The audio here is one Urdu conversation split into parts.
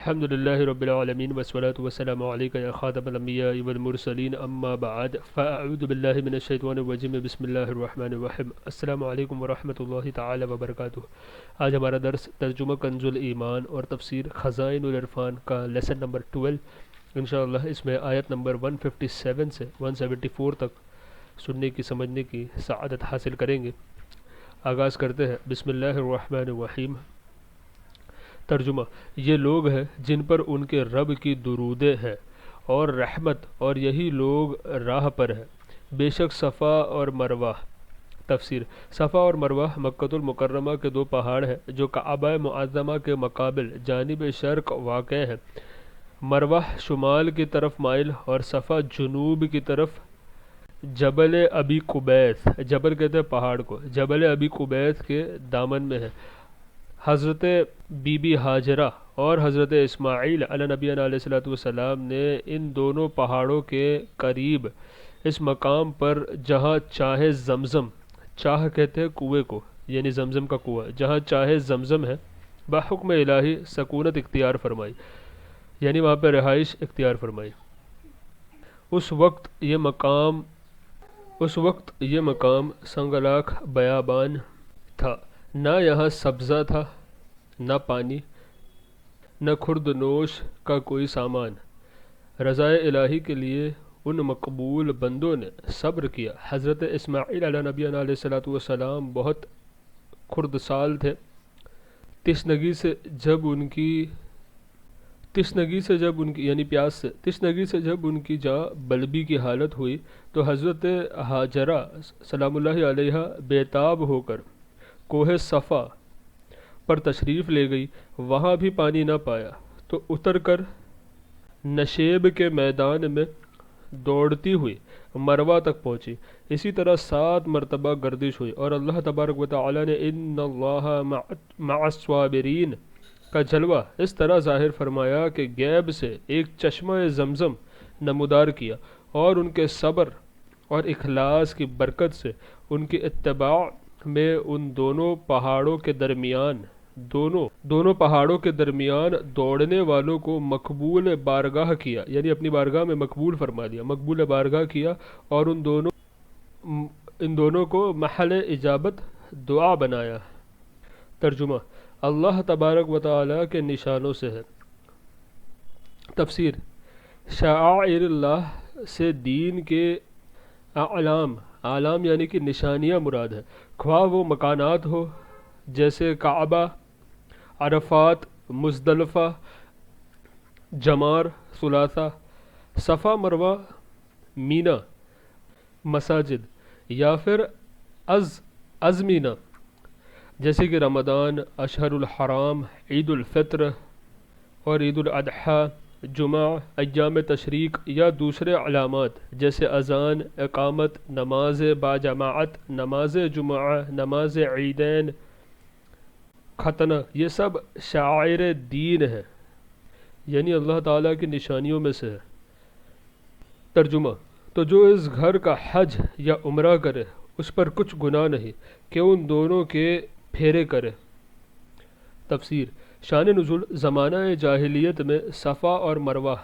الحمد لله رب العالمين والصلاة والسلام عليك يا خاتم الأنبياء والمرسلين أما بعد فأعوذ بالله من الشیطان الرجیم بسم اللہ الرحمن الرحیم السلام علیکم ورحمۃ اللہ تعالی وبرکاتہ۔ آج ہمارا درس ترجمہ کنز الایمان اور تفسیر خزائن العرفان کا لیسن نمبر 12 انشاءاللہ۔ اس میں آیت نمبر 157 سے 174 تک سننے کی سمجھنے کی سعادت حاصل کریں گے۔ آغاز کرتے ہیں بسم اللہ الرحمن الرحیم۔ ترجمہ: یہ لوگ ہیں جن پر ان کے رب کی درودیں ہیں اور رحمت، اور یہی لوگ راہ پر ہیں۔ بے شک صفا اور مروہ۔ تفسیر: صفا اور مروہ مکۃ المکرمہ کے دو پہاڑ ہیں جو کعبہ معظمہ کے مقابل جانب شرق واقع ہیں۔ مروہ شمال کی طرف مائل اور صفا جنوب کی طرف جبل ابی قبیس، جبل کہتے ہیں پہاڑ کو، جبل ابی قبیس کے دامن میں ہے۔ حضرت بی بی ہاجرہ اور حضرت اسماعیل علیہ نبینا علیہ السلام نے ان دونوں پہاڑوں کے قریب اس مقام پر جہاں چاہے زمزم، چاہ کہتے ہیں کنویں کو، یعنی زمزم کا کنواں، جہاں چاہے زمزم ہے، بحکم الہی سکونت اختیار فرمائی، یعنی وہاں پہ رہائش اختیار فرمائی۔ اس وقت یہ مقام سنگلاخ بیابان تھا، نہ یہاں سبزہ تھا، نہ پانی، نہ خرد نوش کا کوئی سامان۔ رضائے الہی کے لیے ان مقبول بندوں نے صبر کیا۔ حضرت اسماعیل علیہ نبینا علیہ السلام بہت خردسال تھے۔ تشنگی سے جب ان کی جاں بلبی کی حالت ہوئی تو حضرت ہاجرہ سلام اللہ علیہا بے تاب ہو کر کوہ صفا پر تشریف لے گئی۔ وہاں بھی پانی نہ پایا تو اتر کر نشیب کے میدان میں دوڑتی ہوئی مروہ تک پہنچی۔ اسی طرح 7 مرتبہ گردش ہوئی اور اللہ تبارک و تعالی نے ان اللہ مع الصابرین کا جلوہ اس طرح ظاہر فرمایا کہ غیب سے ایک چشمہ زمزم نمودار کیا، اور ان کے صبر اور اخلاص کی برکت سے ان کی اتباع میں ان دونوں پہاڑوں کے درمیان دوڑنے والوں کو مقبول بارگاہ کیا، یعنی اپنی بارگاہ میں مقبول فرما دیا، مقبول بارگاہ کیا، اور ان دونوں کو محل اجابت دعا بنایا۔ ترجمہ: اللہ تبارک و تعالی کے نشانوں سے ہے۔ تفسیر: شعائر اللہ سے دین کے اعلام یعنی کہ نشانیاں مراد ہے، خواہ وہ مکانات ہو جیسے کعبہ، عرفات، مزدلفہ، جمار، ثلاثہ، صفا، مروہ، مینا، مساجد، یا پھر ازمینہ جیسے کہ رمضان، اشہر الحرام، عید الفطر اور عید الاضحیٰ، جمعہ، ایام تشریق، یا دوسرے علامات جیسے اذان، اقامت، نماز باجماعت، نماز جمعہ، نماز عیدین، ختنہ، یہ سب شعائر دین ہے، یعنی اللہ تعالیٰ کی نشانیوں میں سے ہے۔ ترجمہ: تو جو اس گھر کا حج یا عمرہ کرے اس پر کچھ گناہ نہیں کہ ان دونوں کے پھیرے کرے۔ تفسیر: شان نزول: زمانہ جاہلیت میں صفا اور مروہ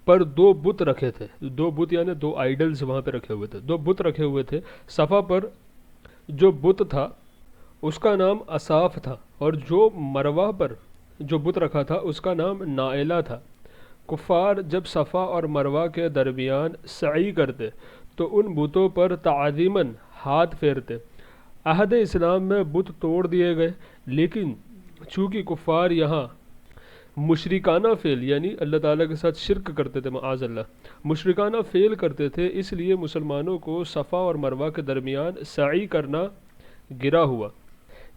پر 2 بت رکھے تھے، 2 بت یعنی 2 آئیڈلز وہاں پہ رکھے ہوئے تھے، 2 بت رکھے ہوئے تھے۔ صفا پر جو بت تھا اس کا نام اصاف تھا، اور جو مروہ پر جو بت رکھا تھا اس کا نام نائلہ تھا۔ کفار جب صفا اور مروہ کے درمیان سعی کرتے تو ان بتوں پر تعظیماً ہاتھ پھیرتے۔ عہد اسلام میں بت توڑ دیے گئے، لیکن چونکہ کفار یہاں مشرکانہ فعل یعنی اللہ تعالیٰ کے ساتھ شرک کرتے تھے، معاذ اللہ مشرکانہ فعل کرتے تھے، اس لیے مسلمانوں کو صفا اور مروہ کے درمیان سعی کرنا گرا ہوا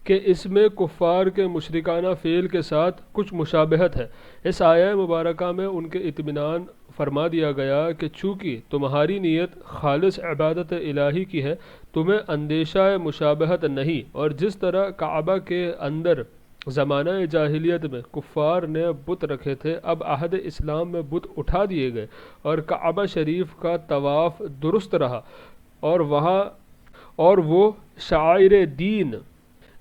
کہ اس میں کفار کے مشرکانہ فعل کے ساتھ کچھ مشابہت ہے۔ اس آیہ مبارکہ میں ان کے اطمینان فرما دیا گیا کہ چونکہ تمہاری نیت خالص عبادت الہی کی ہے، تمہیں اندیشہ مشابہت نہیں، اور جس طرح کعبہ کے اندر زمانہ جاہلیت میں کفار نے بت رکھے تھے، اب عہد اسلام میں بت اٹھا دیے گئے اور کعبہ شریف کا طواف درست رہا، اور وہ شعائر دین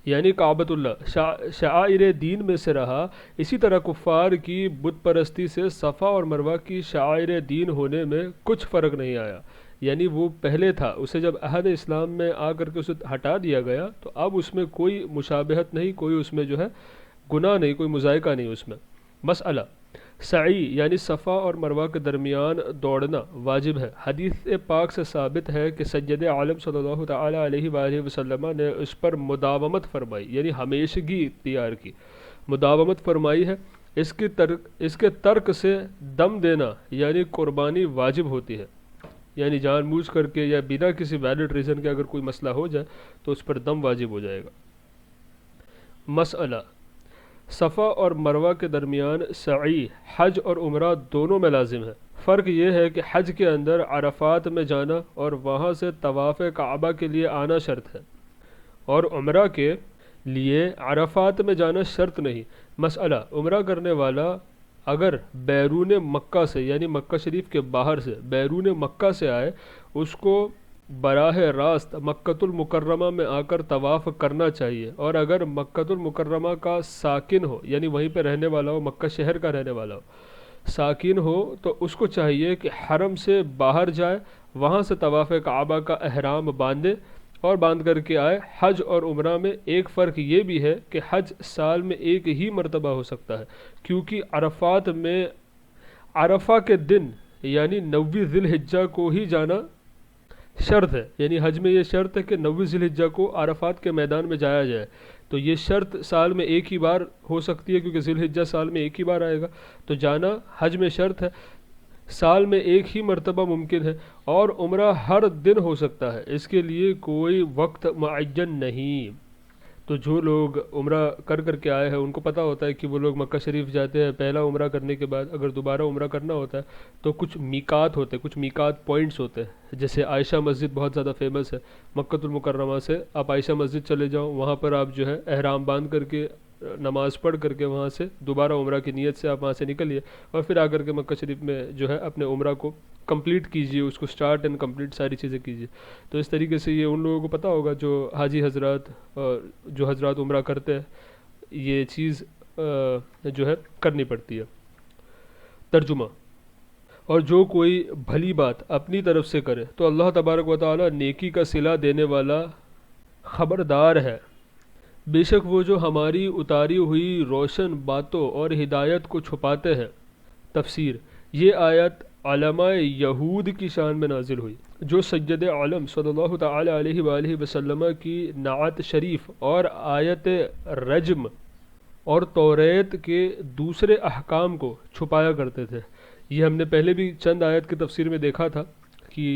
یعنی کعبۃ اللہ شعائر دین میں سے رہا۔ اسی طرح کفار کی بت پرستی سے صفا اور مروہ کی شعائر دین ہونے میں کچھ فرق نہیں آیا، یعنی وہ پہلے تھا، اسے جب عہد اسلام میں آ کر کے اسے ہٹا دیا گیا تو اب اس میں کوئی مشابہت نہیں، کوئی اس میں جو ہے گناہ نہیں، کوئی مذائقہ نہیں اس میں۔ مسئلہ سعی یعنی صفا اور مروہ کے درمیان دوڑنا واجب ہے۔ حدیث پاک سے ثابت ہے کہ سید عالم صلی اللہ تعالی علیہ وآلہ وسلم نے اس پر مداومت فرمائی، یعنی ہمیشگی اختیار کی، مداومت فرمائی ہے۔ اس کے ترک سے دم دینا یعنی قربانی واجب ہوتی ہے، یعنی جان بوجھ کر کے یا بنا کسی ویلڈ ریزن کے اگر کوئی مسئلہ ہو جائے تو اس پر دم واجب ہو جائے گا۔ مسئلہ صفا اور مروہ کے درمیان سعی حج اور عمرہ دونوں میں لازم ہے۔ فرق یہ ہے کہ حج کے اندر عرفات میں جانا اور وہاں سے طواف کعبہ کے لیے آنا شرط ہے، اور عمرہ کے لیے عرفات میں جانا شرط نہیں۔ مسئلہ عمرہ کرنے والا اگر بیرون مکہ سے یعنی مکہ شریف کے باہر سے بیرون مکہ سے آئے، اس کو براہ راست مکۃ المکرمہ میں آ کر طواف کرنا چاہیے، اور اگر مکۃ المکرمہ کا ساکن ہو یعنی وہیں پہ رہنے والا ہو، مکہ شہر کا رہنے والا ہو، ساکن ہو، تو اس کو چاہیے کہ حرم سے باہر جائے، وہاں سے طواف کعبہ کا احرام باندھے اور باندھ کر کے آئے۔ حج اور عمرہ میں ایک فرق یہ بھی ہے کہ حج سال میں ایک ہی مرتبہ ہو سکتا ہے، کیونکہ عرفات میں عرفہ کے دن یعنی 9 ذی الحجہ کو ہی جانا شرط ہے، یعنی حج میں یہ شرط ہے کہ 9 ذی الحجہ کو عرفات کے میدان میں جایا جائے، تو یہ شرط سال میں ایک ہی بار ہو سکتی ہے کیونکہ ذی الحجہ سال میں ایک ہی بار آئے گا، تو جانا حج میں شرط ہے، سال میں ایک ہی مرتبہ ممکن ہے، اور عمرہ ہر دن ہو سکتا ہے، اس کے لیے کوئی وقت معین نہیں۔ تو جو لوگ عمرہ کر کر کے آئے ہیں ان کو پتہ ہوتا ہے کہ وہ لوگ مکہ شریف جاتے ہیں، پہلا عمرہ کرنے کے بعد اگر دوبارہ عمرہ کرنا ہوتا ہے تو کچھ میقات ہوتے ہیں، کچھ میقات پوائنٹس ہوتے ہیں، جیسے عائشہ مسجد بہت زیادہ فیمس ہے، مکۃ المکرمہ سے آپ عائشہ مسجد چلے جاؤ، وہاں پر آپ جو ہے احرام باندھ کر کے نماز پڑھ کر کے وہاں سے دوبارہ عمرہ کی نیت سے آپ وہاں سے نکلیے، اور پھر آ کر کے مکہ شریف میں جو ہے اپنے عمرہ کو کمپلیٹ کیجئے، اس کو سٹارٹ اینڈ کمپلیٹ ساری چیزیں کیجئے۔ تو اس طریقے سے یہ ان لوگوں کو پتہ ہوگا جو حاجی حضرات جو حضرات عمرہ کرتے ہیں، یہ چیز جو ہے کرنی پڑتی ہے۔ ترجمہ: اور جو کوئی بھلی بات اپنی طرف سے کرے تو اللہ تبارک و تعالی نیکی کا صلہ دینے والا خبردار ہے، بے شک وہ جو ہماری اتاری ہوئی روشن باتوں اور ہدایت کو چھپاتے ہیں۔ تفسیر: یہ آیت علماء یہود کی شان میں نازل ہوئی، جو سید عالم صلی اللہ تعالی علیہ وآلہ وسلم کی نعت شریف اور آیت رجم اور توریت کے دوسرے احکام کو چھپایا کرتے تھے۔ یہ ہم نے پہلے بھی چند آیت کی تفسیر میں دیکھا تھا کہ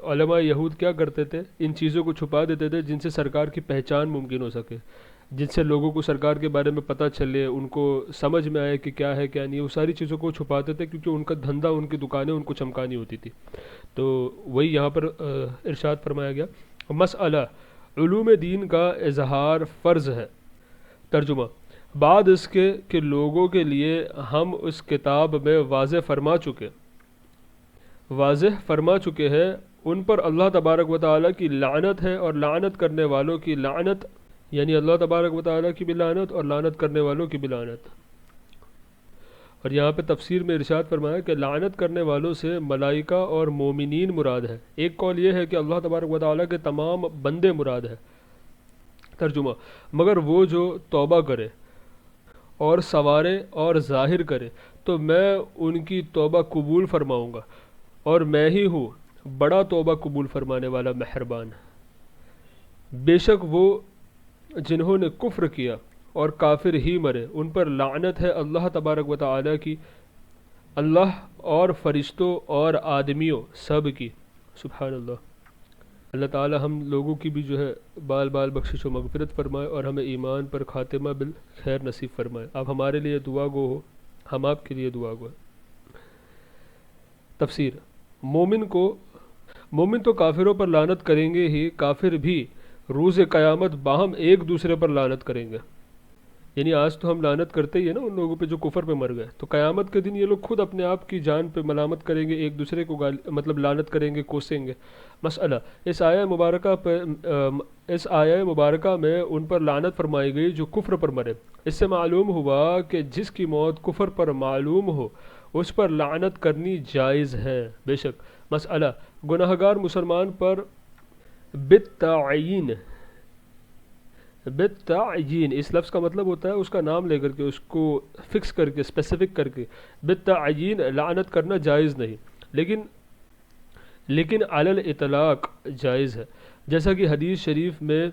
علماء یہود کیا کرتے تھے، ان چیزوں کو چھپا دیتے تھے جن سے سرکار کی پہچان ممکن ہو سکے، جن سے لوگوں کو سرکار کے بارے میں پتہ چلے، ان کو سمجھ میں آئے کہ کیا ہے کیا نہیں، وہ ساری چیزوں کو چھپاتے تھے کیونکہ ان کا دھندا، ان کی دکانیں ان کو چمکانی ہوتی تھی۔ تو وہی یہاں پر ارشاد فرمایا گیا۔ مسئلہ علوم دین کا اظہار فرض ہے۔ ترجمہ: بعد اس کے کہ لوگوں کے لیے ہم اس کتاب میں واضح فرما چکے ہیں، ان پر اللہ تبارک و تعالیٰ کی لعنت ہے، اور لعنت کرنے والوں کی لعنت، یعنی اللہ تبارک و تعالیٰ کی بھی لعنت اور لعنت کرنے والوں کی بھی لعنت۔ اور یہاں پہ تفسیر میں ارشاد فرمایا کہ لعنت کرنے والوں سے ملائکہ اور مومنین مراد ہے۔ ایک قول یہ ہے کہ اللہ تبارک و تعالیٰ کے تمام بندے مراد ہے۔ ترجمہ: مگر وہ جو توبہ کرے اور سوارے اور ظاہر کرے تو میں ان کی توبہ قبول فرماؤں گا، اور میں ہی ہوں بڑا توبہ قبول فرمانے والا مہربان۔ بے شک وہ جنہوں نے کفر کیا اور کافر ہی مرے، ان پر لعنت ہے اللہ تبارک و تعالیٰ کی، اللہ اور فرشتوں اور آدمیوں سب کی۔ سبحان اللہ۔ اللہ تعالیٰ ہم لوگوں کی بھی جو ہے بال بال بخشش و مغفرت فرمائے، اور ہمیں ایمان پر خاتمہ بالخیر نصیب فرمائے۔ آپ ہمارے لیے دعا گو ہو، ہم آپ کے لیے دعا گو۔ تفسیر: مومن تو کافروں پر لعنت کریں گے ہی، کافر بھی روز قیامت باہم ایک دوسرے پر لعنت کریں گے۔ یعنی آج تو ہم لعنت کرتے ہی ہیں نا ان لوگوں پہ جو کفر پہ مر گئے، تو قیامت کے دن یہ لوگ خود اپنے آپ کی جان پہ ملامت کریں گے، ایک دوسرے کو مطلب لعنت کریں گے، کوسیں گے۔ مسئلہ اس آیہ مبارکہ میں ان پر لعنت فرمائی گئی جو کفر پر مرے۔ اس سے معلوم ہوا کہ جس کی موت کفر پر معلوم ہو اس پر لعنت کرنی جائز ہے۔ بے شک مسئلہ گناہگار مسلمان پر بالتعیین، بالتعیین اس لفظ کا مطلب ہوتا ہے اس کا نام لے کر کے، اس کو فکس کر کے، اسپیسیفک کر کے، بالتعیین لعنت کرنا جائز نہیں، لیکن علی الاطلاق جائز ہے، جیسا کہ حدیث شریف میں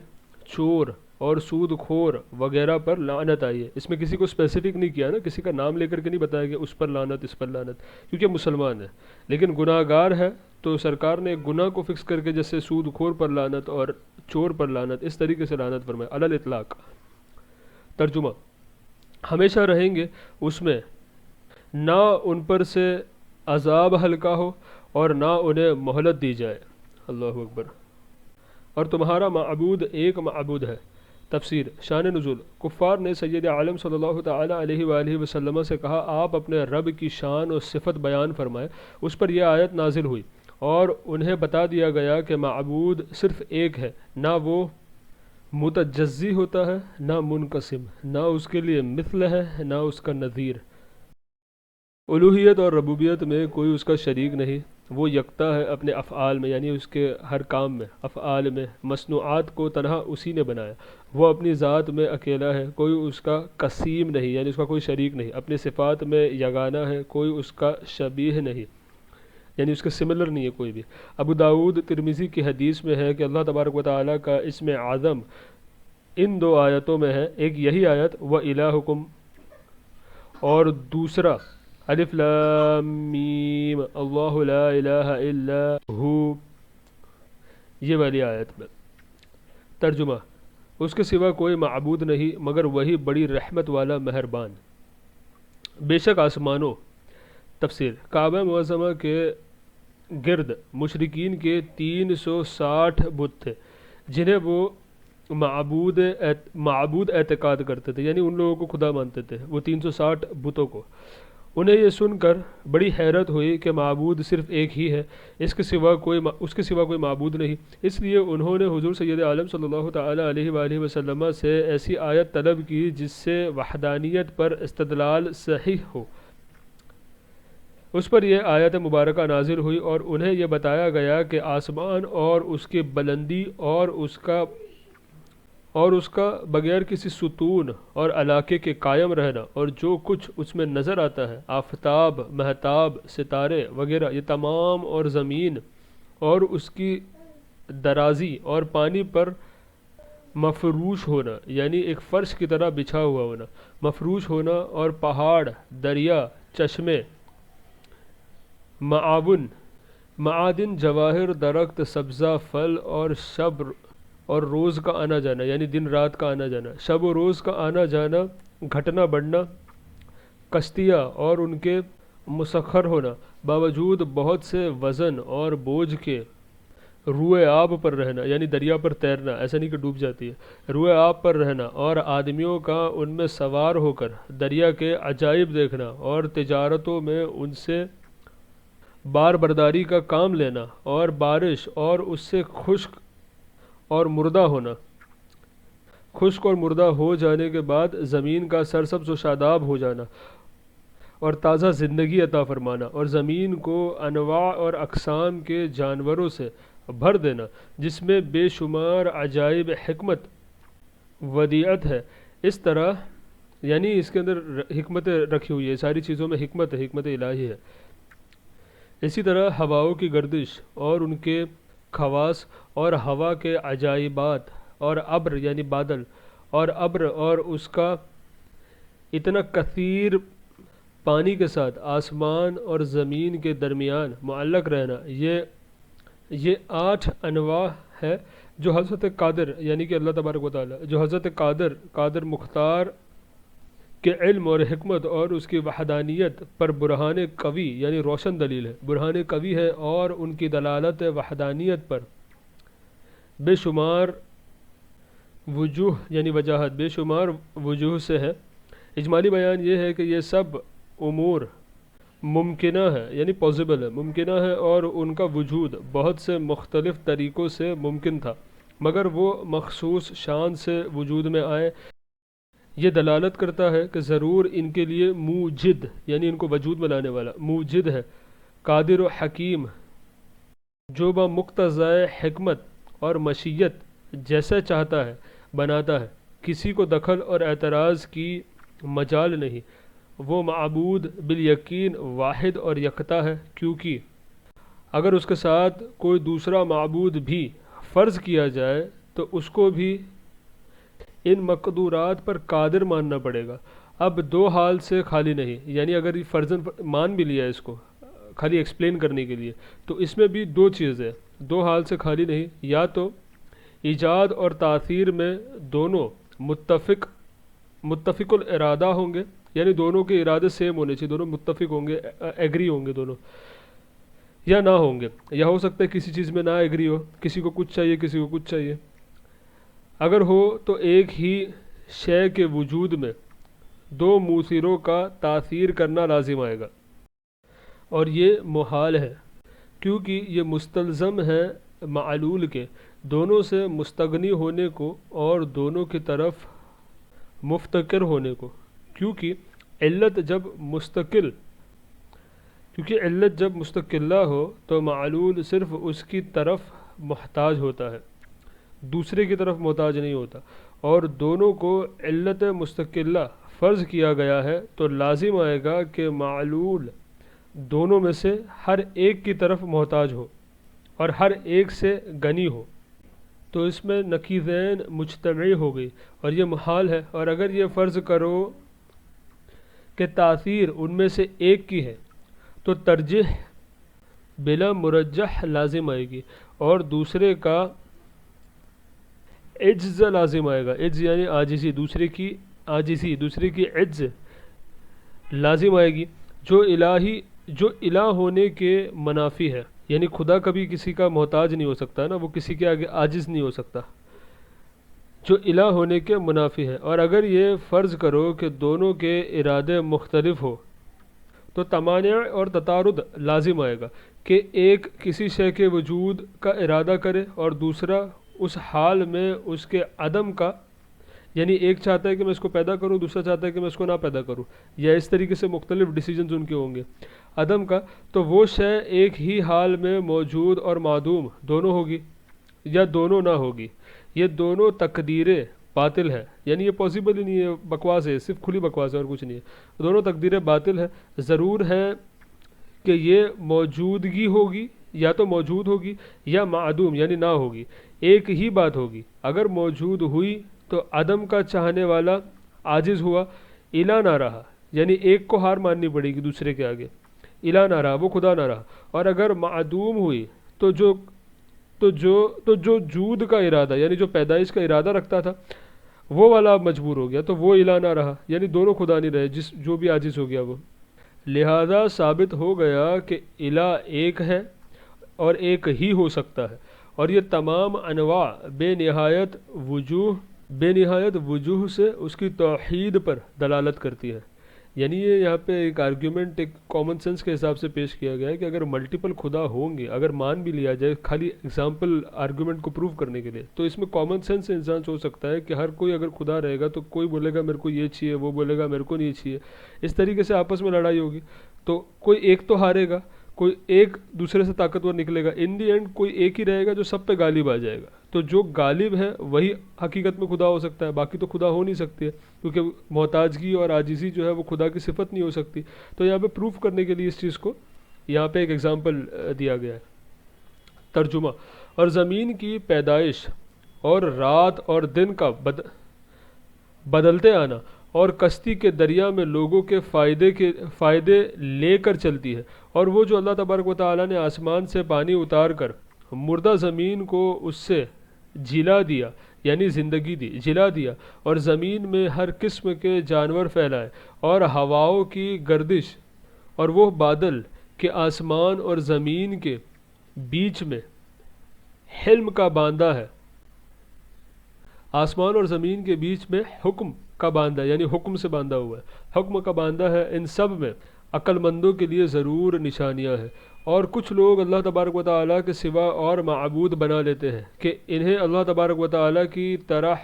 چور اور سود خور وغیرہ پر لعنت آئی ہے۔ اس میں کسی کو اسپیسیفک نہیں کیا نا، کسی کا نام لے کر کے نہیں بتایا کہ اس پر لعنت، اس پر لعنت، کیونکہ مسلمان ہے۔ لیکن گناہ گار ہے تو سرکار نے گناہ کو فکس کر کے جیسے سود خور پر لعنت اور چور پر لعنت، اس طریقے سے لعنت فرمائے علی الاطلاق۔ ترجمہ: ہمیشہ رہیں گے اس میں، نہ ان پر سے عذاب ہلکا ہو اور نہ انہیں مہلت دی جائے۔ اللہ اکبر۔ اور تمہارا معبود ایک معبود ہے۔ تفسیر: شان نزول: کفار نے سید عالم صلی اللہ تعالی علیہ وآلہ وسلم سے کہا آپ اپنے رب کی شان اور صفت بیان فرمائے۔ اس پر یہ آیت نازل ہوئی اور انہیں بتا دیا گیا کہ معبود صرف ایک ہے، نہ وہ متجزی ہوتا ہے نہ منقسم، نہ اس کے لیے مثل ہے نہ اس کا نظیر۔ الوہیت اور ربوبیت میں کوئی اس کا شریک نہیں، وہ یکتا ہے اپنے افعال میں، یعنی اس کے ہر کام میں، افعال میں۔ مصنوعات کو تنہا اسی نے بنایا، وہ اپنی ذات میں اکیلا ہے، کوئی اس کا قسیم نہیں، یعنی اس کا کوئی شریک نہیں۔ اپنی صفات میں یگانہ ہے، کوئی اس کا شبیہ نہیں، یعنی اس کے سملر نہیں ہے کوئی بھی۔ ابو داؤد ترمذی کی حدیث میں ہے کہ اللہ تبارک و تعالیٰ کا اسم اعظم ان دو آیتوں میں ہے، ایک یہی آیت وَإِلَٰهُكُمْ اور دوسرا الف لام میم اللہ لا الہ الا ہو، یہ والی آیت میں۔ ترجمہ: اس کے سوا کوئی معبود نہیں مگر وہی بڑی رحمت والا مہربان۔ بے شک آسمانوں۔ تفسیر: کعبہ معظمہ کے گرد مشرکین کے 360 بت تھے جنہیں وہ معبود اعتقاد کرتے تھے، یعنی ان لوگوں کو خدا مانتے تھے، وہ 360 بتوں کو۔ انہیں یہ سن کر بڑی حیرت ہوئی کہ معبود صرف ایک ہی ہے، اس کے سوا کوئی معبود نہیں۔ اس لیے انہوں نے حضور سید عالم صلی اللہ تعالی علیہ وآلہ وسلم سے ایسی آیت طلب کی جس سے وحدانیت پر استدلال صحیح ہو۔ اس پر یہ آیت مبارکہ نازل ہوئی اور انہیں یہ بتایا گیا کہ آسمان اور اس کی بلندی اور اس کا بغیر کسی ستون اور علاقے کے قائم رہنا اور جو کچھ اس میں نظر آتا ہے، آفتاب، مہتاب، ستارے وغیرہ، یہ تمام، اور زمین اور اس کی درازی اور پانی پر مفروش ہونا، یعنی ایک فرش کی طرح بچھا ہوا ہونا، مفروش ہونا، اور پہاڑ، دریا، چشمے، معادن، جواہر، درخت، سبزہ، پھل، اور شب اور روز کا آنا جانا، یعنی دن رات کا آنا جانا، شب و روز کا آنا جانا، گھٹنا بڑھنا، کشتیاں اور ان کے مسخر ہونا، باوجود بہت سے وزن اور بوجھ کے روئے آب پر رہنا، یعنی دریا پر تیرنا، ایسا نہیں کہ ڈوب جاتی ہے، روئے آب پر رہنا، اور آدمیوں کا ان میں سوار ہو کر دریا کے عجائب دیکھنا، اور تجارتوں میں ان سے بار برداری کا کام لینا، اور بارش اور اس سے خشک اور مردہ ہونا، خشک اور مردہ ہو جانے کے بعد زمین کا سرسبز و شاداب ہو جانا اور تازہ زندگی عطا فرمانا، اور زمین کو انواع اور اقسام کے جانوروں سے بھر دینا جس میں بے شمار عجائب حکمت ودیعت ہے۔ اس طرح یعنی اس کے اندر حکمت رکھی ہوئی ہے، ساری چیزوں میں حکمت الہی ہے۔ اسی طرح ہواؤں کی گردش اور ان کے خواص، اور ہوا کے عجائبات، اور ابر یعنی بادل، اور ابر اور اس کا اتنا کثیر پانی کے ساتھ آسمان اور زمین کے درمیان معلق رہنا، یہ 8 انواع ہے جو حضرت قادر یعنی کہ اللہ تبارک و تعالیٰ، جو حضرت قادر مختار کے علم اور حکمت اور اس کی وحدانیت پر برہان قوی یعنی روشن دلیل ہے، برہان قوی ہے، اور ان کی دلالت وحدانیت پر بے شمار وجوہ یعنی وجاہت بے شمار وجوہ سے ہے۔ اجمالی بیان یہ ہے کہ یہ سب امور ممکنہ ہے یعنی پاسبل ہے، ممکنہ ہے، اور ان کا وجود بہت سے مختلف طریقوں سے ممکن تھا، مگر وہ مخصوص شان سے وجود میں آئے۔ یہ دلالت کرتا ہے کہ ضرور ان کے لیے موجد یعنی ان کو وجود میں لانے والا موجد ہے، قادر و حکیم، جو بمقتضائے حکمت اور مشیت جیسا چاہتا ہے بناتا ہے، کسی کو دخل اور اعتراض کی مجال نہیں۔ وہ معبود بالیقین واحد اور یکتا ہے، کیونکہ اگر اس کے ساتھ کوئی دوسرا معبود بھی فرض کیا جائے تو اس کو بھی ان مقدورات پر قادر ماننا پڑے گا۔ اب دو حال سے خالی نہیں، یعنی اگر یہ فرضاً مان بھی لیا اس کو خالی ایکسپلین کرنے کے لیے، تو اس میں بھی دو چیزیں دو حال سے خالی نہیں، یا تو ایجاد اور تاثیر میں دونوں متفق الارادہ ہوں گے، یعنی دونوں کے ارادے سیم ہونے چاہیے، دونوں متفق ہوں گے، ایگری ہوں گے دونوں، یا نہ ہوں گے، یا ہو سکتا ہے کسی چیز میں نہ ایگری ہو، کسی کو کچھ چاہیے کسی کو کچھ چاہیے۔ اگر ہو تو ایک ہی شے کے وجود میں دو موثروں کا تاثیر کرنا لازم آئے گا، اور یہ محال ہے، کیونکہ یہ مستلزم ہے معلول کے دونوں سے مستغنی ہونے کو اور دونوں کی طرف مفتقر ہونے کو، کیونکہ علت جب مستقلہ ہو تو معلول صرف اس کی طرف محتاج ہوتا ہے، دوسرے کی طرف محتاج نہیں ہوتا، اور دونوں کو علت مستقلہ فرض کیا گیا ہے تو لازم آئے گا کہ معلول دونوں میں سے ہر ایک کی طرف محتاج ہو اور ہر ایک سے غنی ہو، تو اس میں نقیضین مجتمعی ہو گئی، اور یہ محال ہے۔ اور اگر یہ فرض کرو کہ تاثیر ان میں سے ایک کی ہے تو ترجیح بلا مرجح لازم آئے گی، اور دوسرے کا عجز لازم آئے گا، عجز یعنی عاجزی، دوسرے کی عجز لازم آئے گی، جو الہ ہونے کے منافی ہے، یعنی خدا کبھی کسی کا محتاج نہیں ہو سکتا نا، وہ کسی کے آگے عاجز نہیں ہو سکتا، جو الہ ہونے کے منافی ہے۔ اور اگر یہ فرض کرو کہ دونوں کے ارادے مختلف ہو تو تمانع اور تطارد لازم آئے گا کہ ایک کسی شے کے وجود کا ارادہ کرے اور دوسرا اس حال میں اس کے عدم کا، یعنی ایک چاہتا ہے کہ میں اس کو پیدا کروں، دوسرا چاہتا ہے کہ میں اس کو نہ پیدا کروں، یا اس طریقے سے مختلف ڈیسیجنز ان کے ہوں گے عدم کا، تو وہ شے ایک ہی حال میں موجود اور معدوم دونوں ہوگی یا دونوں نہ ہوگی۔ یہ دونوں تقدیریں باطل ہے، یعنی یہ پاسبل ہی نہیں ہے، بکواس ہے، صرف کھلی بکواس ہے اور کچھ نہیں ہے، دونوں تقدیریں باطل ہے۔ ضرور ہے کہ یہ موجودگی ہوگی، یا تو موجود ہوگی یا معدوم یعنی نہ ہوگی، ایک ہی بات ہوگی۔ اگر موجود ہوئی تو عدم کا چاہنے والا عاجز ہوا، الہ نہ رہا، یعنی ایک کو ہار ماننی پڑے گی دوسرے کے آگے، الہ نہ رہا، وہ خدا نہ رہا۔ اور اگر معدوم ہوئی تو جو جود کا ارادہ یعنی جو پیدائش کا ارادہ رکھتا تھا وہ والا مجبور ہو گیا، تو وہ الہ نہ رہا، یعنی دونوں خدا نہیں رہے، جو بھی عاجز ہو گیا وہ۔ لہذا ثابت ہو گیا کہ الہ ایک ہے اور ایک ہی ہو سکتا ہے، اور یہ تمام انواع بے نہایت وجوہ سے اس کی توحید پر دلالت کرتی ہے۔ یعنی یہ یہاں پہ ایک آرگیومنٹ ایک کامن سینس کے حساب سے پیش کیا گیا ہے کہ اگر ملٹیپل خدا ہوں گے، اگر مان بھی لیا جائے خالی ایگزامپل آرگیومنٹ کو پروف کرنے کے لیے، تو اس میں کامن سینس سے انسان سوچ سکتا ہے کہ ہر کوئی اگر خدا رہے گا تو کوئی بولے گا میرے کو یہ چاہیے، وہ بولے گا میرے کو نہیں چاہیے، اس طریقے سے آپس میں لڑائی ہوگی، تو کوئی ایک تو ہارے گا، کوئی ایک دوسرے سے طاقتور نکلے گا، ان دی اینڈ کوئی ایک ہی رہے گا جو سب پہ غالب آ جائے گا، تو جو غالب ہے وہی حقیقت میں خدا ہو سکتا ہے، باقی تو خدا ہو نہیں سکتی ہے، کیونکہ محتاجگی اور عاجزی جو ہے وہ خدا کی صفت نہیں ہو سکتی۔ تو یہاں پہ پروف کرنے کے لیے اس چیز کو یہاں پہ ایک ایگزامپل دیا گیا ہے۔ ترجمہ: اور زمین کی پیدائش اور رات اور دن کا بدلتے آنا اور کشتی کے دریا میں لوگوں کے فائدے لے کر چلتی ہے، اور وہ جو اللہ تبارک و تعالیٰ نے آسمان سے پانی اتار کر مردہ زمین کو اس سے جلا دیا یعنی زندگی دی، جلا دیا، اور زمین میں ہر قسم کے جانور پھیلائے، اور ہواؤں کی گردش، اور وہ بادل کہ آسمان اور زمین کے بیچ میں حلم کا باندھا ہے، آسمان اور زمین کے بیچ میں حکم کا باندھا، یعنی حکم سے باندھا ہوا ہے، حکم کا باندھا ہے، ان سب میں عقل مندوں کے لیے ضرور نشانیاں ہیں۔ اور کچھ لوگ اللہ تبارک و تعالیٰ کے سوا اور معبود بنا لیتے ہیں کہ انہیں اللہ تبارک و تعالیٰ کی طرح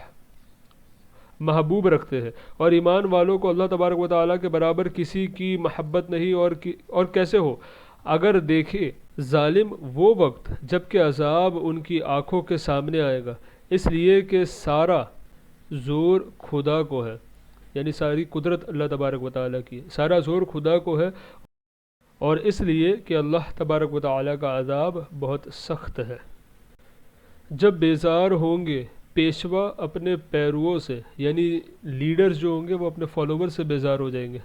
محبوب رکھتے ہیں، اور ایمان والوں کو اللہ تبارک و تعالیٰ کے برابر کسی کی محبت نہیں، اور کیسے ہو اگر دیکھے ظالم وہ وقت جب کہ عذاب ان کی آنکھوں کے سامنے آئے گا، اس لیے کہ سارا زور خدا کو ہے، یعنی ساری قدرت اللہ تبارک و تعالیٰ کی، سارا زور خدا کو ہے، اور اس لیے کہ اللہ تبارک و تعالیٰ کا عذاب بہت سخت ہے۔ جب بیزار ہوں گے پیشوا اپنے پیرووں سے، یعنی لیڈرز جو ہوں گے وہ اپنے فالوور سے بیزار ہو جائیں گے۔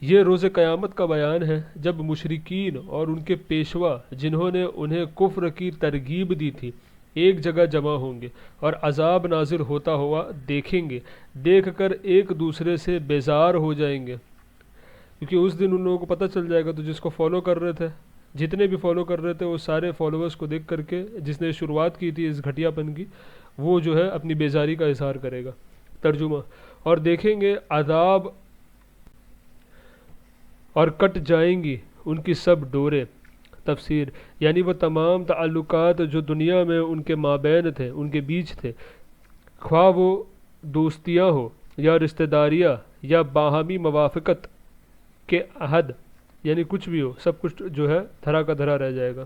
یہ روز قیامت کا بیان ہے جب مشرکین اور ان کے پیشوا جنہوں نے انہیں کفر کی ترغیب دی تھی ایک جگہ جمع ہوں گے اور عذاب نازل ہوتا ہوا دیکھیں گے، دیکھ کر ایک دوسرے سے بیزار ہو جائیں گے، کیونکہ اس دن ان لوگوں کو پتہ چل جائے گا، تو جس کو فالو کر رہے تھے، جتنے بھی فالو کر رہے تھے، وہ سارے فالوورز کو دیکھ کر کے جس نے شروعات کی تھی اس گھٹیا پن کی، وہ جو ہے اپنی بیزاری کا اظہار کرے گا۔ ترجمہ: اور دیکھیں گے عذاب اور کٹ جائیں گی ان کی سب ڈوریں۔ تفسیر: یعنی وہ تمام تعلقات جو دنیا میں ان کے مابین تھے، ان کے بیچ تھے، خواہ وہ دوستیاں ہو یا رشتہ داریاں یا باہمی موافقت کے عہد، یعنی کچھ بھی ہو، سب کچھ جو ہے دھرا کا دھرا رہ جائے گا۔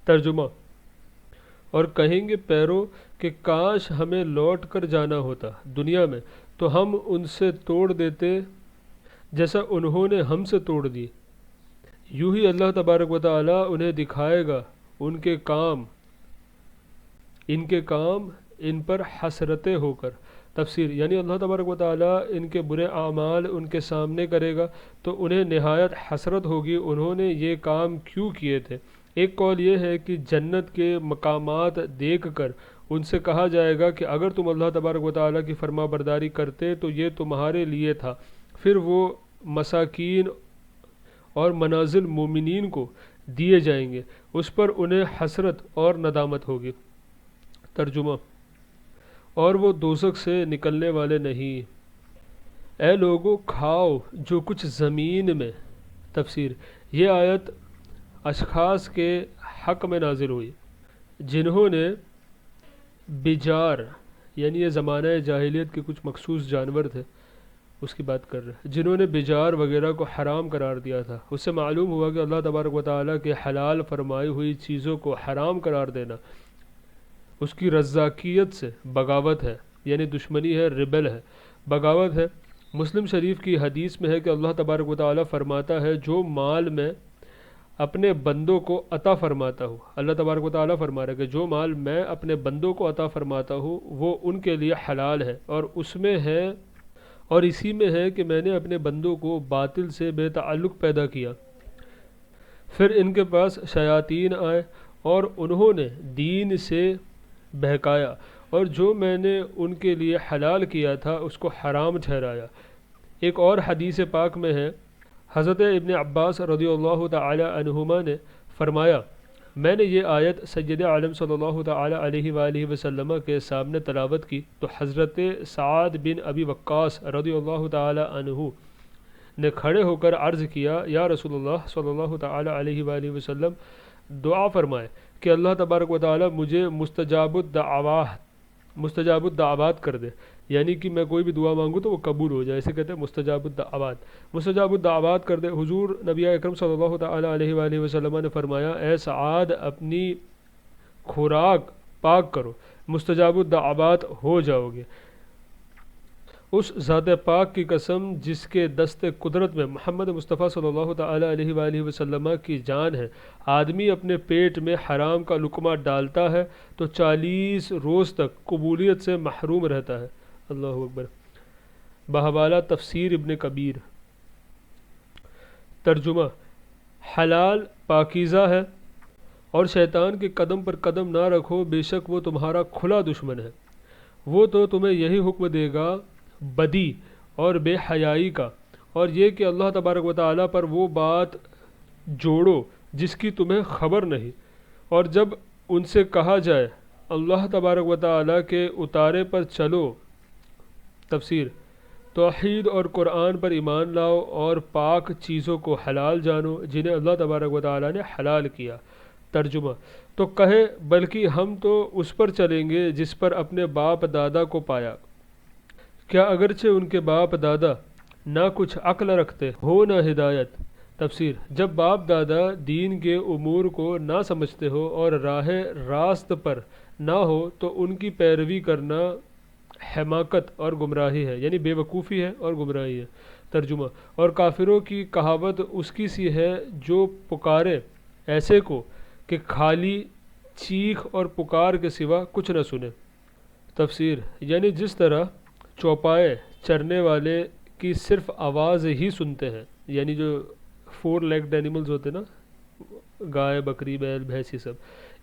ترجمہ: اور کہیں گے پیرو کہ کاش ہمیں لوٹ کر جانا ہوتا دنیا میں تو ہم ان سے توڑ دیتے جیسا انہوں نے ہم سے توڑ دی۔ یوں ہی اللہ تبارک و تعالیٰ انہیں دکھائے گا ان کے کام ان پر حسرتیں ہو کر۔ تفسیر: یعنی اللہ تبارک و تعالیٰ ان کے برے اعمال ان کے سامنے کرے گا تو انہیں نہایت حسرت ہوگی انہوں نے یہ کام کیوں کیے تھے۔ ایک قول یہ ہے کہ جنت کے مقامات دیکھ کر ان سے کہا جائے گا کہ اگر تم اللہ تبارک و تعالیٰ کی فرما برداری کرتے تو یہ تمہارے لیے تھا، پھر وہ مساکین اور منازل مومنین کو دیے جائیں گے، اس پر انہیں حسرت اور ندامت ہوگی۔ ترجمہ: اور وہ دوزخ سے نکلنے والے نہیں۔ اے لوگو کھاؤ جو کچھ زمین میں۔ تفسیر: یہ آیت اشخاص کے حق میں نازل ہوئی جنہوں نے بجار، یعنی یہ زمانہ جاہلیت کے کچھ مخصوص جانور تھے اس کی بات کر رہے ہیں، جنہوں نے بجار وغیرہ کو حرام قرار دیا تھا۔ اس سے معلوم ہوا کہ اللہ تبارک و تعالیٰ کے حلال فرمائی ہوئی چیزوں کو حرام قرار دینا اس کی رزاقیت سے بغاوت ہے، یعنی دشمنی ہے، ریبل ہے، بغاوت ہے۔ مسلم شریف کی حدیث میں ہے کہ اللہ تبارک و تعالیٰ فرماتا ہے جو مال میں اپنے بندوں کو عطا فرماتا ہوں، اللہ تبارک و تعالیٰ فرما رہا ہے کہ جو مال میں اپنے بندوں کو عطا فرماتا ہوں وہ ان کے لیے حلال ہے، اور اسی میں ہے کہ میں نے اپنے بندوں کو باطل سے بے تعلق پیدا کیا، پھر ان کے پاس شیاطین آئے اور انہوں نے دین سے بہکایا، اور جو میں نے ان کے لیے حلال کیا تھا اس کو حرام ٹھہرایا۔ ایک اور حدیث پاک میں ہے، حضرت ابن عباس رضی اللہ تعالی عنہما نے فرمایا میں نے یہ آیت سید عالم صلی اللہ تعالی علیہ وآلہ وسلم کے سامنے تلاوت کی تو حضرت سعد بن ابی وقاص رضی اللہ تعالی عنہ نے کھڑے ہو کر عرض کیا یا رسول اللہ صلی اللہ تعالی علیہ وآلہ وسلم دعا فرمائے کہ اللہ تبارک و تعالی مجھے مستجاب الدعوات کر دے، یعنی کہ میں کوئی بھی دعا مانگوں تو وہ قبول ہو جائے، اسے کہتے ہیں مستجاب الدعوات کر دے۔ حضور نبی اکرم صلی اللہ تعالی علیہ وآلہ وسلم نے فرمایا اے سعاد اپنی خوراک پاک کرو، مستجاب الدعوات ہو جاؤ گے۔ اس ذات پاک کی قسم جس کے دست قدرت میں محمد مصطفیٰ صلی اللہ تعالی علیہ وآلہ وسلم کی جان ہے، آدمی اپنے پیٹ میں حرام کا لقمہ ڈالتا ہے تو 40 روز تک قبولیت سے محروم رہتا ہے۔ اللہ اکبر۔ بحوالہ تفسیر ابن کبیر۔ ترجمہ: حلال پاکیزہ ہے اور شیطان کے قدم پر قدم نہ رکھو، بے شک وہ تمہارا کھلا دشمن ہے، وہ تو تمہیں یہی حکم دے گا بدی اور بے حیائی کا، اور یہ کہ اللہ تبارک و تعالیٰ پر وہ بات جوڑو جس کی تمہیں خبر نہیں، اور جب ان سے کہا جائے اللہ تبارک و تعالیٰ کے اتارے پر چلو۔ تفسیر: توحید اور قرآن پر ایمان لاؤ اور پاک چیزوں کو حلال جانو جنہیں اللہ تبارک و تعالیٰ نے حلال کیا۔ ترجمہ: تو کہے بلکہ ہم تو اس پر چلیں گے جس پر اپنے باپ دادا کو پایا، کیا اگرچہ ان کے باپ دادا نہ کچھ عقل رکھتے ہو نہ ہدایت۔ تفسیر: جب باپ دادا دین کے امور کو نہ سمجھتے ہو اور راہ راست پر نہ ہو تو ان کی پیروی کرنا حماقت اور گمراہی ہے، یعنی بے وقوفی ہے اور گمراہی ہے۔ ترجمہ: اور کافروں کی کہاوت اس کی سی ہے جو پکارے ایسے کو کہ خالی چیخ اور پکار کے سوا کچھ نہ سنے۔ تفسیر: یعنی جس طرح چوپائے چرنے والے کی صرف آواز ہی سنتے ہیں، یعنی جو 4 لیگڈ اینیملز ہوتے ہیں نا، گائے، بکری، بیل، بھینس، یہ سب،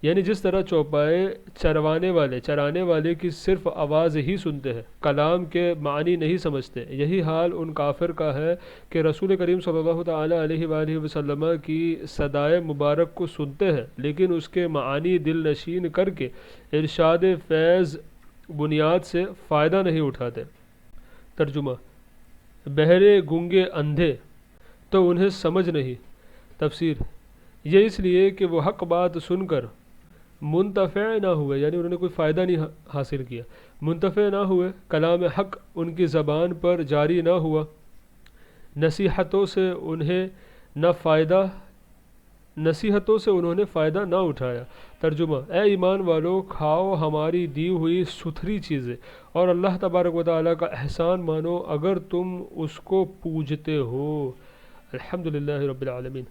یعنی جس طرح چوپائے چرانے والے کی صرف آواز ہی سنتے ہیں، کلام کے معنی نہیں سمجھتے، یہی حال ان کافر کا ہے کہ رسول کریم صلی اللہ تعالیٰ علیہ وآلہ وسلم کی صدائے مبارک کو سنتے ہیں لیکن اس کے معانی دل نشین کر کے ارشاد فیض بنیاد سے فائدہ نہیں اٹھاتے۔ ترجمہ: بہرے، گونگے، اندھے تو انہیں سمجھ نہیں۔ تفسیر: یہ اس لیے کہ وہ حق بات سن کر منتفع نہ ہوئے، یعنی انہوں نے کوئی فائدہ نہیں حاصل کیا، منتفع نہ ہوئے، کلام حق ان کی زبان پر جاری نہ ہوا، نصیحتوں سے انہوں نے فائدہ نہ اٹھایا۔ ترجمہ: اے ایمان والو، کھاؤ ہماری دی ہوئی ستھری چیزیں اور اللہ تبارک و تعالیٰ کا احسان مانو اگر تم اس کو پوجتے ہو۔ الحمدللہ رب العالمین۔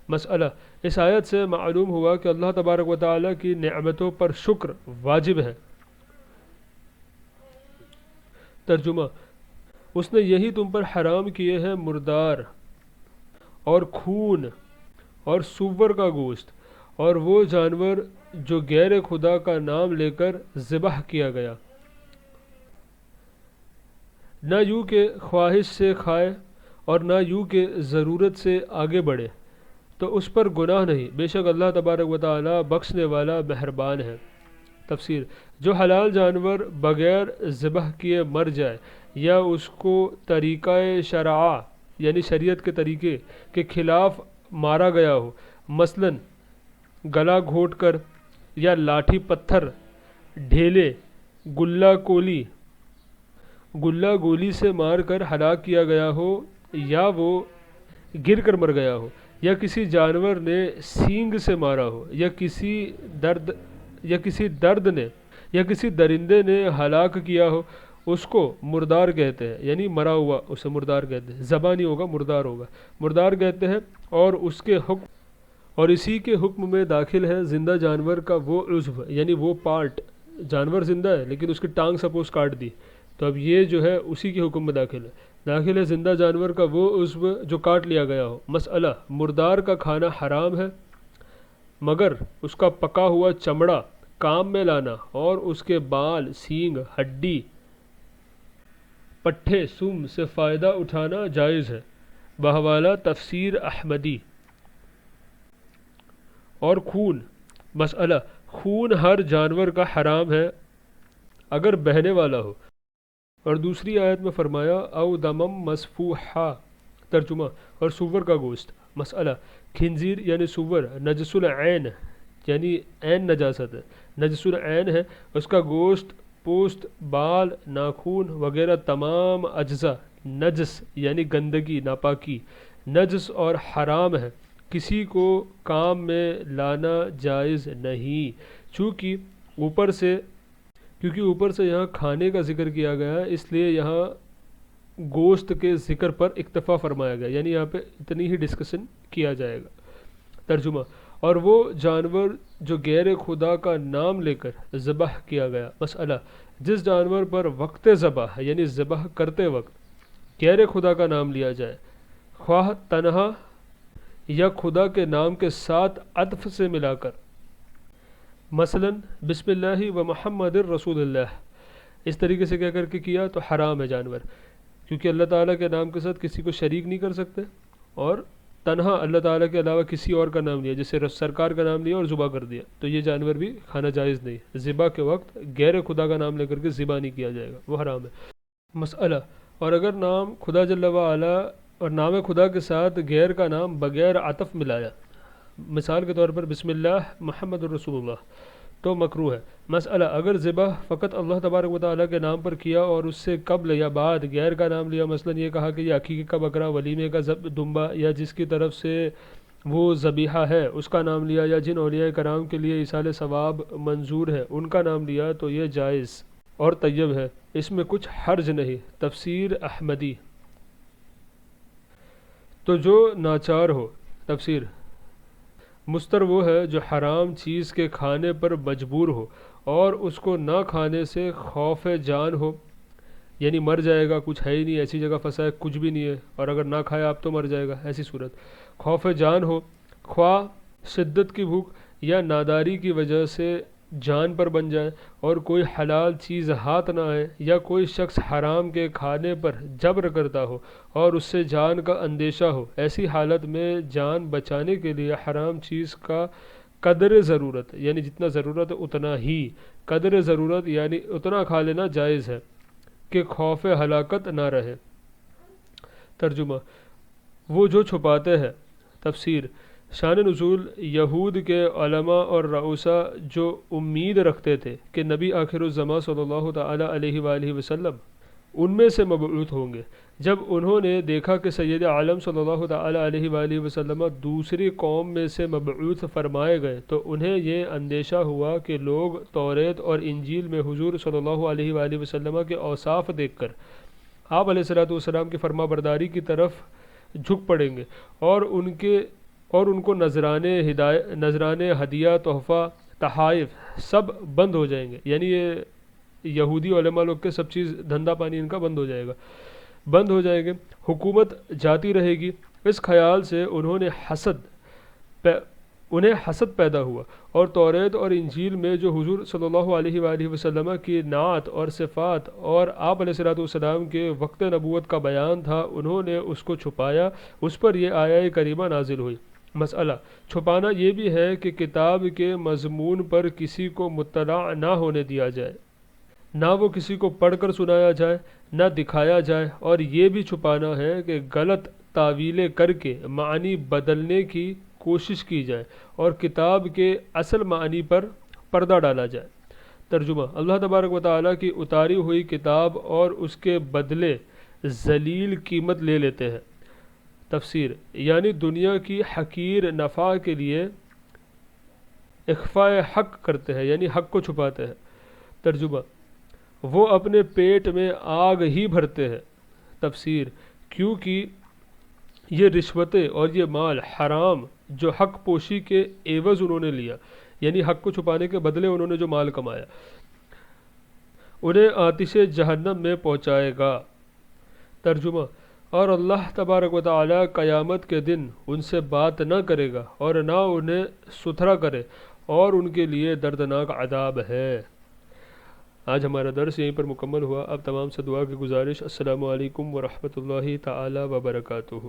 مسئلہ: اس آیت سے معلوم ہوا کہ اللہ تبارک و تعالیٰ کی نعمتوں پر شکر واجب ہے۔ ترجمہ: اس نے یہی تم پر حرام کیے ہیں مردار اور خون اور سور کا گوشت اور وہ جانور جو غیر خدا کا نام لے کر ذبح کیا گیا، نہ یوں کہ خواہش سے کھائے اور نہ یوں کہ ضرورت سے آگے بڑھے، تو اس پر گناہ نہیں، بے شک اللہ تبارک و تعالیٰ بخشنے والا مہربان ہے۔ تفسیر: جو حلال جانور بغیر ذبح کیے مر جائے یا اس کو طریقہ شرعہ یعنی شریعت کے طریقے کے خلاف مارا گیا ہو، مثلاً گلا گھونٹ کر یا لاٹھی، پتھر، ڈھیلے، گلہ گولی سے مار کر ہلاک کیا گیا ہو، یا وہ گر کر مر گیا ہو، یا کسی جانور نے سینگ سے مارا ہو، یا کسی درندے نے ہلاک کیا ہو، اس کو مردار کہتے ہیں، یعنی مرا ہوا اسے مردار کہتے ہیں، زبانی ہوگا مردار کہتے ہیں، اور اسی کے حکم میں داخل ہے زندہ جانور کا وہ عضو، یعنی وہ پارٹ، جانور زندہ ہے لیکن اس کی ٹانگ سپوز کاٹ دی، تو اب یہ جو ہے اسی کے حکم میں داخل ہے زندہ جانور کا وہ عضو جو کاٹ لیا گیا ہو۔ مسئلہ: مردار کا کھانا حرام ہے مگر اس کا پکا ہوا چمڑا کام میں لانا اور اس کے بال، سینگ، ہڈی، پٹھے، سم سے فائدہ اٹھانا جائز ہے، بحوالہ تفسیر احمدی۔ اور خون۔ مسئلہ: خون ہر جانور کا حرام ہے اگر بہنے والا ہو، اور دوسری آیت میں فرمایا او دمم مسفوحا۔ ترجمہ: اور سور کا گوشت۔ مسئلہ: خنزیر یعنی سور نجس العین، یعنی عین نجاست ہے، نجس العین ہے، اس کا گوشت، پوست، بال، ناخون وغیرہ تمام اجزاء نجس یعنی گندگی، ناپاکی، نجس اور حرام ہے، کسی کو کام میں لانا جائز نہیں، کیونکہ اوپر سے یہاں کھانے کا ذکر کیا گیا ہے، اس لیے یہاں گوشت کے ذکر پر اکتفا فرمایا گیا، یعنی یہاں پہ اتنی ہی ڈسکشن کیا جائے گا۔ ترجمہ: اور وہ جانور جو غیر خدا کا نام لے کر ذبح کیا گیا۔ مسئلہ: جس جانور پر وقت ذبح یعنی ذبح کرتے وقت غیر خدا کا نام لیا جائے، خواہ تنہا یا خدا کے نام کے ساتھ عطف سے ملا کر، مثلا بسم اللہ و محمد الرسول اللہ، اس طریقے سے کہہ کر کے کیا تو حرام ہے جانور، کیونکہ اللہ تعالیٰ کے نام کے ساتھ کسی کو شریک نہیں کر سکتے اور تنہا اللہ تعالیٰ کے علاوہ کسی اور کا نام لیا، جیسے سرکار کا نام لیا اور ذبح کر دیا، تو یہ جانور بھی کھانا جائز نہیں ہے۔ ذبح کے وقت غیر خدا کا نام لے کر کے ذبح نہیں کیا جائے گا، وہ حرام ہے۔ مسئلہ، اور اگر نام خدا جل وعلا اور نام خدا کے ساتھ غیر کا نام بغیر عطف ملایا، مثال کے طور پر بسم اللہ محمد الرسول اللہ، تو مکروہ ہے۔ مسئلہ، اگر ذبح فقط اللہ تبارک و تعالیٰ کے نام پر کیا اور اس سے قبل یا بعد غیر کا نام لیا، مثلا یہ کہا کہ یہ عقیقے کا بکرا، ولیمے کا دمبا، یا جس کی طرف سے وہ ذبیحہ ہے اس کا نام لیا، یا جن اولیاء کرام کے لیے ایصال ثواب منظور ہے ان کا نام لیا، تو یہ جائز اور طیب ہے، اس میں کچھ حرج نہیں۔ تفسیر احمدی۔ تو جو ناچار ہو، تفسیر مستر وہ ہے جو حرام چیز کے کھانے پر مجبور ہو اور اس کو نہ کھانے سے خوف جان ہو، یعنی مر جائے گا، کچھ ہے ہی نہیں، ایسی جگہ پھنسا ہے کچھ بھی نہیں ہے، اور اگر نہ کھائے آپ تو مر جائے گا، ایسی صورت خوف جان ہو، خواہ شدت کی بھوک یا ناداری کی وجہ سے جان پر بن جائے اور کوئی حلال چیز ہاتھ نہ آئے، یا کوئی شخص حرام کے کھانے پر جبر کرتا ہو اور اس سے جان کا اندیشہ ہو، ایسی حالت میں جان بچانے کے لیے حرام چیز کا قدر ضرورت، یعنی جتنا ضرورت ہے اتنا ہی، قدر ضرورت یعنی اتنا کھا لینا جائز ہے کہ خوف ہلاکت نہ رہے۔ ترجمہ، وہ جو چھپاتے ہیں۔ تفسیر، شان نزول، یہود کے علماء اور رؤسا جو امید رکھتے تھے کہ نبی آخر الزماں صلی اللہ تعالی علیہ وآلہ وسلم ان میں سے مبعوث ہوں گے، جب انہوں نے دیکھا کہ سید عالم صلی اللہ تعالی علیہ وآلہ وسلم دوسری قوم میں سے مبعوث فرمائے گئے، تو انہیں یہ اندیشہ ہوا کہ لوگ توریت اور انجیل میں حضور صلی اللہ علیہ وآلہ وسلم کے اوصاف دیکھ کر آپ علیہ الصلوۃ والسلام کی فرما برداری کی طرف جھک پڑیں گے، اور ان کو نذرانے، ہدیہ، تحفہ، تحائف سب بند ہو جائیں گے، یعنی یہ یہودی علماء لوگ کے سب چیز دھندا پانی ان کا بند ہو جائے گا، بند ہو جائیں گے، حکومت جاتی رہے گی۔ اس خیال سے انہیں حسد پیدا ہوا، اور توریت اور انجیل میں جو حضور صلی اللہ علیہ وآلہ وسلم کی نعت اور صفات اور آپ علیہ الصلوۃ والسلام کے وقت نبوت کا بیان تھا، انہوں نے اس کو چھپایا، اس پر یہ آیہ کریمہ نازل ہوئی۔ مسئلہ، چھپانا یہ بھی ہے کہ کتاب کے مضمون پر کسی کو مطلع نہ ہونے دیا جائے، نہ وہ کسی کو پڑھ کر سنایا جائے، نہ دکھایا جائے، اور یہ بھی چھپانا ہے کہ غلط تعویلیں کر کے معنی بدلنے کی کوشش کی جائے اور کتاب کے اصل معنی پر پردہ ڈالا جائے۔ ترجمہ، اللہ تبارک و تعالیٰ کی اتاری ہوئی کتاب اور اس کے بدلے ذلیل قیمت لے لیتے ہیں۔ تفسیر، یعنی دنیا کی حقیر نفع کے لیے اخفاء حق کرتے ہیں، یعنی حق کو چھپاتے ہیں۔ ترجمہ، وہ اپنے پیٹ میں آگ ہی بھرتے ہیں۔ تفسیر، کیونکہ یہ رشوتیں اور یہ مال حرام جو حق پوشی کے عوض انہوں نے لیا، یعنی حق کو چھپانے کے بدلے انہوں نے جو مال کمایا، انہیں آتش جہنم میں پہنچائے گا۔ ترجمہ، اور اللہ تبارک و تعالی قیامت کے دن ان سے بات نہ کرے گا اور نہ انہیں ستھرا کرے، اور ان کے لیے دردناک عذاب ہے۔ آج ہمارا درس یہیں پر مکمل ہوا۔ اب تمام سے دعا کی گزارش، السلام علیکم ورحمۃ اللہ تعالی وبرکاتہ۔